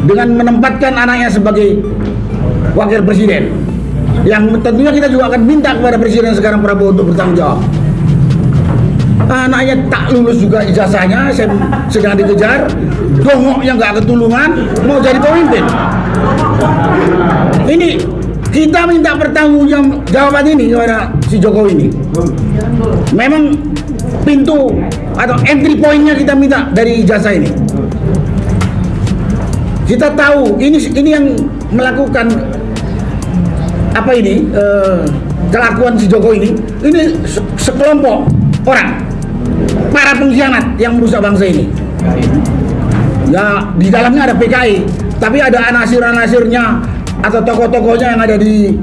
dengan menempatkan anaknya sebagai wakil presiden, yang tentunya kita juga akan minta kepada presiden sekarang Prabowo untuk bertanggung jawab. Anaknya tak lulus juga ijazahnya, sedang dikejar, dongok yang gak ketulungan, mau jadi pemimpin. Ini kita minta pertanggungjawaban ini kepada si Jokowi ini. Memang pintu atau entry point-nya kita minta dari ijazah ini. Kita tahu ini yang melakukan apa ini kelakuan si Jokowi ini sekelompok orang, para pengkhianat yang merusak bangsa ini. Ya, di dalamnya ada PKI, tapi ada anasir-anasirnya atau tokoh-tokohnya yang ada di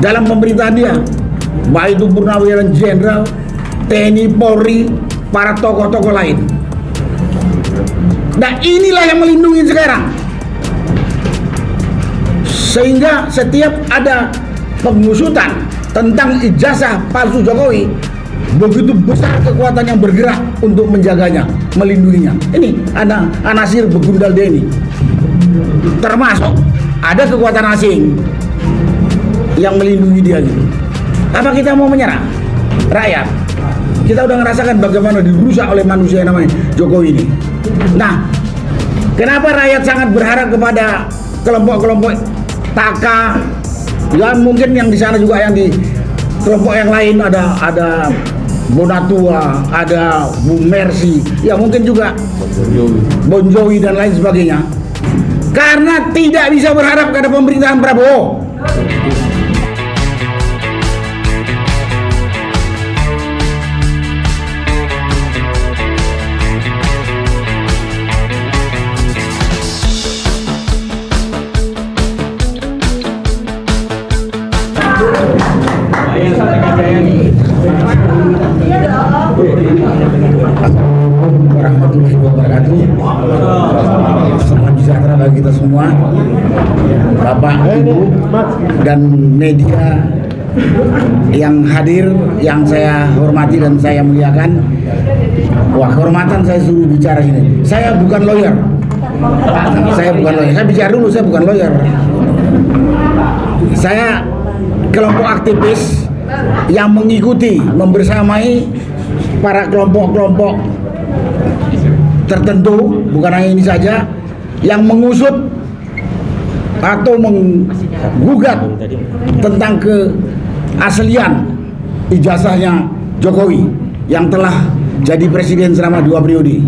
dalam pemerintahan dia, baik itu Purnawirawan Jenderal, TNI, Polri, para tokoh-tokoh lain. Nah, inilah yang melindungi sekarang. Sehingga setiap ada pengusutan tentang ijazah palsu Jokowi, begitu besar kekuatan yang bergerak untuk menjaganya, melindunginya. Ini ada anasir begundal dia ini. Termasuk ada kekuatan asing yang melindungi dia gitu. Apa kita mau menyerah? Rakyat, kita udah ngerasakan bagaimana dirusak oleh manusia yang namanya Jokowi ini. Nah, kenapa rakyat sangat berharap kepada kelompok-kelompok Taka, ya mungkin yang di sana juga, yang di kelompok yang lain ada Bonatua, ada Bu Mercy, ya mungkin juga Bon Jovi dan lain sebagainya. Karena tidak bisa berharap pada pemerintahan Prabowo. Warahmatullahi wabarakatuh. Salam sejahtera bagi kita semua, Bapak, Ibu, dan media yang hadir, yang saya hormati dan saya muliakan. Wah, kehormatan saya suruh bicara ini. Saya bukan lawyer. Saya bukan lawyer. Saya bicara dulu, saya bukan lawyer. Saya kelompok aktivis yang mengikuti, membersamai para kelompok-kelompok tertentu, bukan hanya ini saja, yang mengusut atau menggugat tentang keaslian ijazahnya Jokowi yang telah jadi presiden selama 2 periode.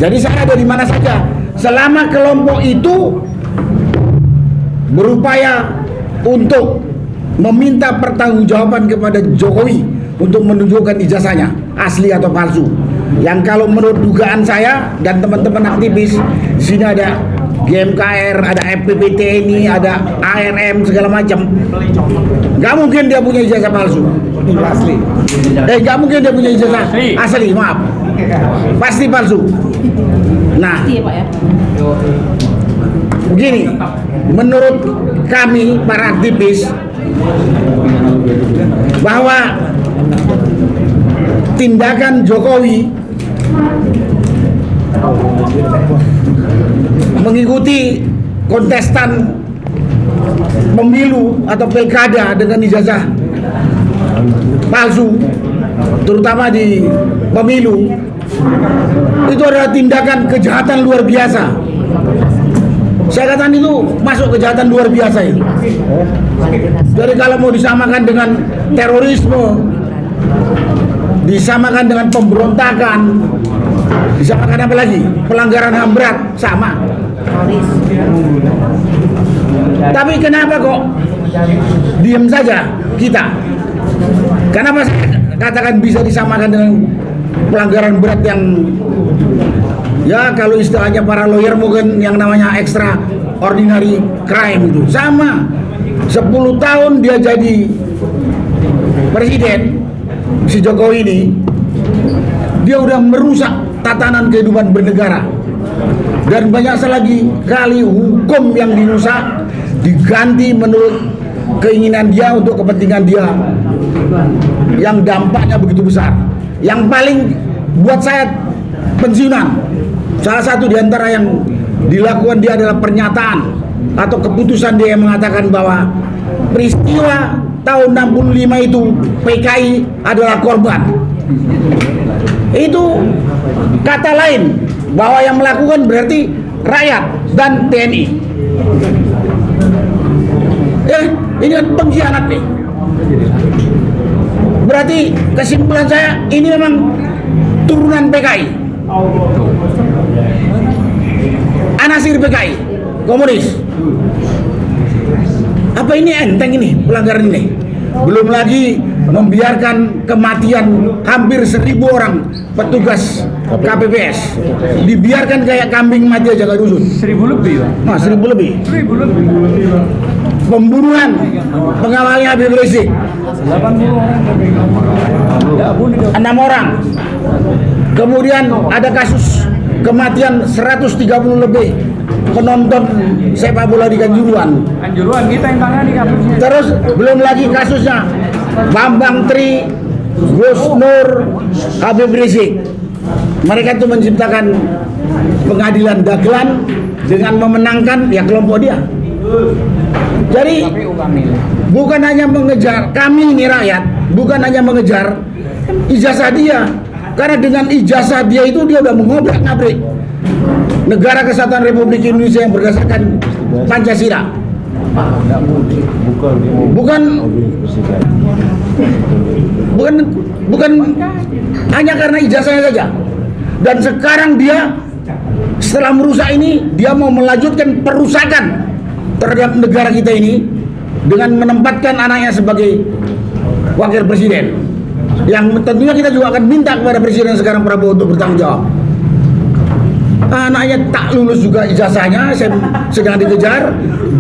Jadi saya ada di mana saja selama kelompok itu berupaya untuk meminta pertanggungjawaban kepada Jokowi untuk menunjukkan ijazahnya asli atau palsu. Yang kalau menurut dugaan saya dan teman-teman aktivis, di sini ada GMKR, ada FPP TNI, ada ARM segala macam. Nggak mungkin dia punya ijazah palsu. Asli. Nggak mungkin dia punya ijazah asli, maaf. Pasti palsu. Nah, begini, menurut kami para aktivis, bahwa tindakan Jokowi mengikuti kontestan pemilu atau pilkada dengan ijazah palsu, terutama di pemilu, itu adalah tindakan kejahatan luar biasa. Saya katakan itu masuk kejahatan luar biasa itu. Jadi kalau mau disamakan dengan terorisme, disamakan dengan pemberontakan, disamakan apa lagi? Pelanggaran HAM berat, sama. Tapi kenapa kok diam saja kita? Kenapa saya katakan bisa disamakan dengan pelanggaran berat yang, ya kalau istilahnya para lawyer mungkin yang namanya extraordinary crime itu sama. 10 tahun dia jadi presiden, si Jokowi ini, dia udah merusak tatanan kehidupan bernegara. Dan banyak lagi kali hukum yang dirusak diganti menurut keinginan dia untuk kepentingan dia, yang dampaknya begitu besar. Yang paling buat saya pensiunan, salah satu diantara yang dilakukan dia adalah pernyataan atau keputusan dia yang mengatakan bahwa peristiwa tahun 65 itu PKI adalah korban. Itu kata lain bahwa yang melakukan berarti rakyat dan TNI. Ini kan pengkhianat nih. Berarti kesimpulan saya ini memang turunan PKI, anasir PKI, komunis. Apa ini enteng ini pelanggaran ini? Belum lagi membiarkan kematian hampir 1.000 orang petugas KPPS, dibiarkan kayak kambing mati aja gak dusun. 1.000 lebih, Pak. Nah, 1.000 lebih. 1.000 lebih. Pembunuhan pengawalnya Habib Rizik, 80 orang. Ya, bunuh 6 orang. Kemudian ada kasus kematian 130 lebih penonton sepak bola di Kanjuruhan. Kanjuruhan kita yang tangani kasusnya. Terus belum lagi kasusnya Bambang Tri, Gus Nur, Habib Rizik. Mereka itu menciptakan pengadilan dagelan dengan memenangkan ya kelompok dia. Jadi bukan hanya mengejar, kami ini rakyat bukan hanya mengejar ijazah dia, karena dengan ijazah dia itu dia udah mengobrak-ngabrik Negara Kesatuan Republik Indonesia yang berdasarkan Pancasila. Bukan hanya karena ijazahnya saja. Dan sekarang dia setelah merusak ini, dia mau melanjutkan perusakan terhadap negara kita ini dengan menempatkan anaknya sebagai wakil presiden. Yang tentunya kita juga akan minta kepada presiden sekarang Prabowo untuk bertanggung jawab. Anaknya tak lulus juga ijazahnya, sedang dikejar,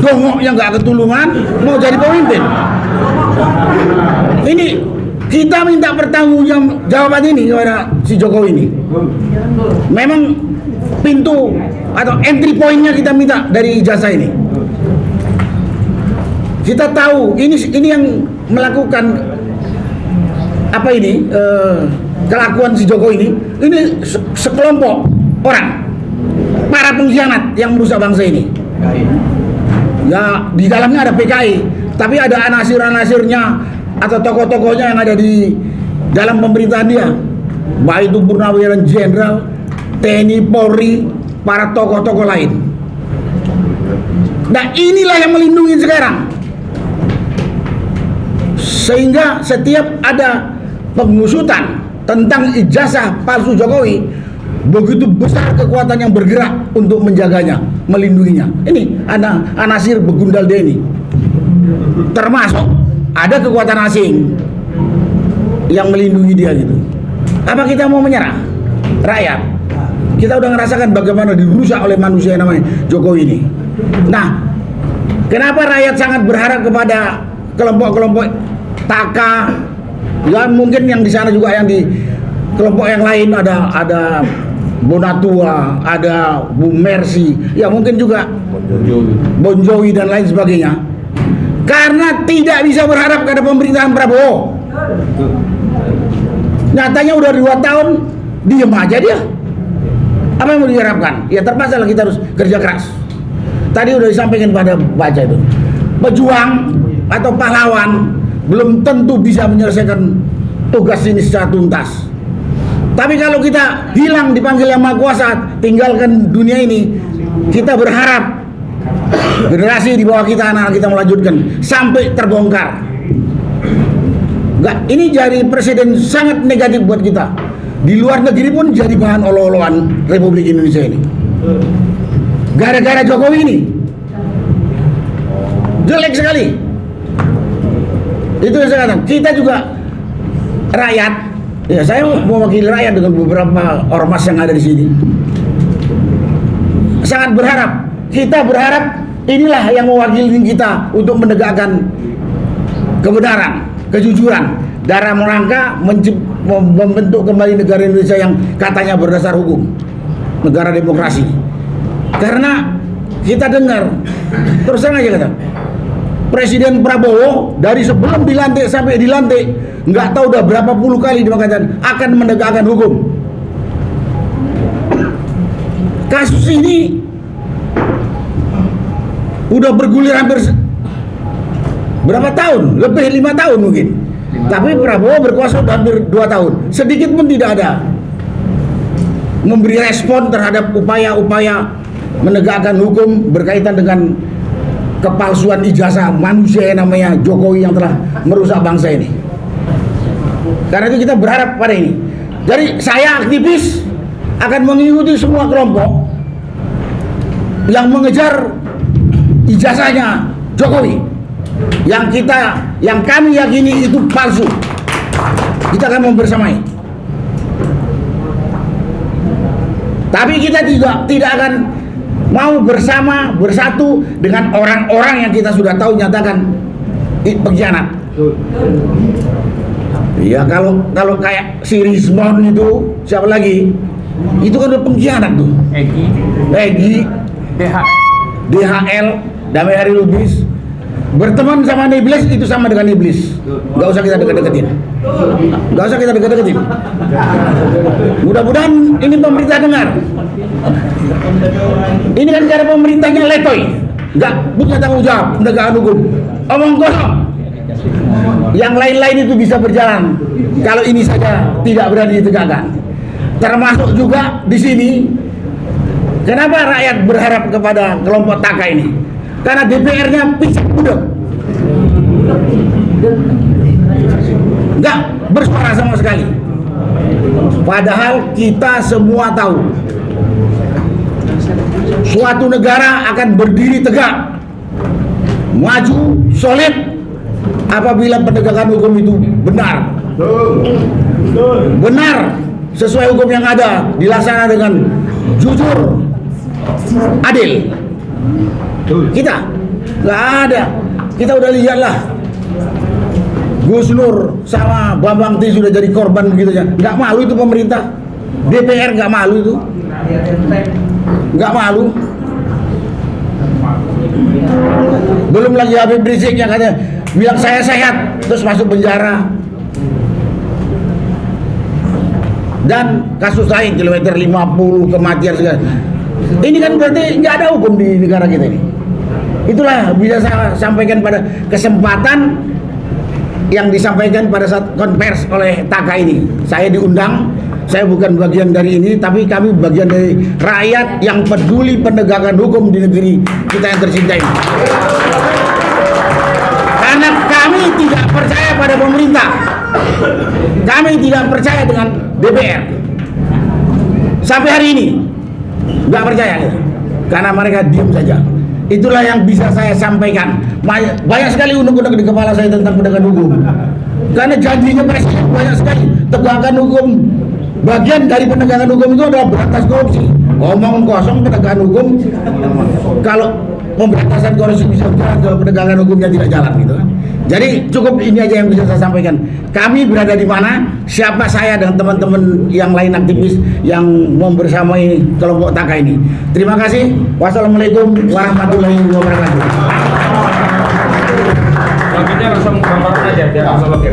dongoknya nggak ketulungan, mau jadi pemimpin. Ini kita minta pertanggungjawaban ini kepada si Jokowi ini. Memang pintu atau entry point-nya kita minta dari ijazah ini. Kita tahu ini yang melakukan apa ini kelakuan si Jokowi ini sekelompok orang, para pengkhianat yang merusak bangsa ini. Ya di dalamnya ada PKI, tapi ada anasir-anasirnya atau tokoh-tokohnya yang ada di dalam pemerintahan dia, baik itu Purnawirawan Jenderal, TNI, Polri, para tokoh-tokoh lain. Nah inilah yang melindungi sekarang. Sehingga setiap ada pengusutan tentang ijazah palsu Jokowi, begitu besar kekuatan yang bergerak untuk menjaganya, melindunginya. Ini ada anasir begundal dia ini. Termasuk ada kekuatan asing yang melindungi dia gitu. Apa kita mau menyerah? Rakyat, kita udah ngerasakan bagaimana dirusak oleh manusia yang namanya Jokowi ini. Nah, kenapa rakyat sangat berharap kepada kelompok-kelompok Taka, ya mungkin yang di sana juga yang di kelompok yang lain ada Bonatua, ada Bu Mercy, ya mungkin juga Bon Jovi dan lain sebagainya. Karena tidak bisa berharap pada pemerintahan Prabowo. Nyatanya udah 2 tahun diem aja dia. Apa yang mau diharapkan? Ya terpaksa lah kita harus kerja keras. Tadi udah disampaikan pada baca itu. Pejuang atau pahlawan belum tentu bisa menyelesaikan tugas ini secara tuntas. Tapi kalau kita hilang dipanggil Yang Maha Kuasa, tinggalkan dunia ini, kita berharap generasi di bawah kita, anak-anak kita melanjutkan sampai terbongkar. Enggak, ini jadi presiden sangat negatif buat kita. Di luar negeri pun jadi bahan olo-oloan Republik Indonesia ini. Gara-gara Jokowi ini. Jelek sekali. Itu yang saya katakan. Kita juga rakyat, ya saya mewakili rakyat dengan beberapa ormas yang ada di sini. Sangat berharap, kita berharap inilah yang mewakili kita untuk menegakkan kebenaran, kejujuran dalam rangka membentuk kembali negara Indonesia yang katanya berdasar hukum, negara demokrasi. Karena kita dengar terus terang aja kata Presiden Prabowo dari sebelum dilantik sampai dilantik nggak tahu udah berapa puluh kali dia mengatakan akan menegakkan hukum. Kasus ini Udah bergulir hampir berapa tahun? Lebih 5 tahun mungkin. Tapi Prabowo berkuasa sudah hampir 2 tahun. Sedikit pun tidak ada memberi respon terhadap upaya-upaya menegakkan hukum berkaitan dengan kepalsuan ijazah manusia yang namanya Jokowi yang telah merusak bangsa ini. Karena itu kita berharap pada ini. Jadi saya aktivis akan mengikuti semua kelompok yang mengejar ijazahnya Jokowi, yang kami yakini itu palsu. Kita akan membersamai. Tapi kita tidak akan mau bersatu dengan orang-orang yang kita sudah tahu nyatakan pengkhianat. Ya kalau kayak si Rizmon itu, siapa lagi? Itu kan udah pengkhianat tuh. Egy, DHL, Damai Hari Lubis, berteman sama iblis itu sama dengan iblis. Gak usah kita deketin. Mudah-mudahan ini pemerintah dengar. Ini kan cara pemerintahnya letoy, nggak punya tanggung jawab penegakan hukum, omong kosong. Yang lain-lain itu bisa berjalan kalau ini saja tidak berani ditegakkan. Termasuk juga di sini. Kenapa rakyat berharap kepada kelompok Taka ini? Karena DPR-nya picik budek, nggak bersuara sama sekali. Padahal kita semua tahu suatu negara akan berdiri tegak, maju, solid apabila penegakan hukum itu benar, sesuai hukum yang ada, dilaksanakan dengan jujur, adil. Kita nggak ada. Kita udah lihat lah, Gus Nur sama Bambang T sudah jadi korban begitu aja. Nggak malu itu pemerintah, DPR nggak malu itu, nggak malu. Belum lagi Habib Rizik yang katanya bilang saya sehat terus masuk penjara. Dan kasus lain kilometer 50 kematian segala. Ini kan berarti nggak ada hukum di negara kita ini. Itulah bisa saya sampaikan pada kesempatan yang disampaikan pada saat konvers oleh Taka ini. Saya diundang, saya bukan bagian dari ini, tapi kami bagian dari rakyat yang peduli penegakan hukum di negeri kita yang tercinta ini. Karena kami tidak percaya pada pemerintah, kami tidak percaya dengan DPR. Sampai hari ini nggak percaya kita, karena mereka diam saja. Itulah yang bisa saya sampaikan. Banyak sekali unek-unek di kepala saya tentang penegakan hukum. Karena janjinya presiden banyak sekali. Tegakkan hukum. Bagian dari penegakan hukum itu adalah berantas korupsi. Ngomong kosong penegakan hukum. Kalau pemberantasan korupsi bisa berjalan, kalau penegakan hukumnya tidak jalan gitu kan. Jadi cukup ini aja yang bisa saya sampaikan. Kami berada di mana, siapa saya dan teman-teman yang lain aktivis yang membersamai kelompok Taka ini. Terima kasih. Wassalamualaikum warahmatullahi wabarakatuh. Selanjutnya langsung gambar aja biar langsung lagi.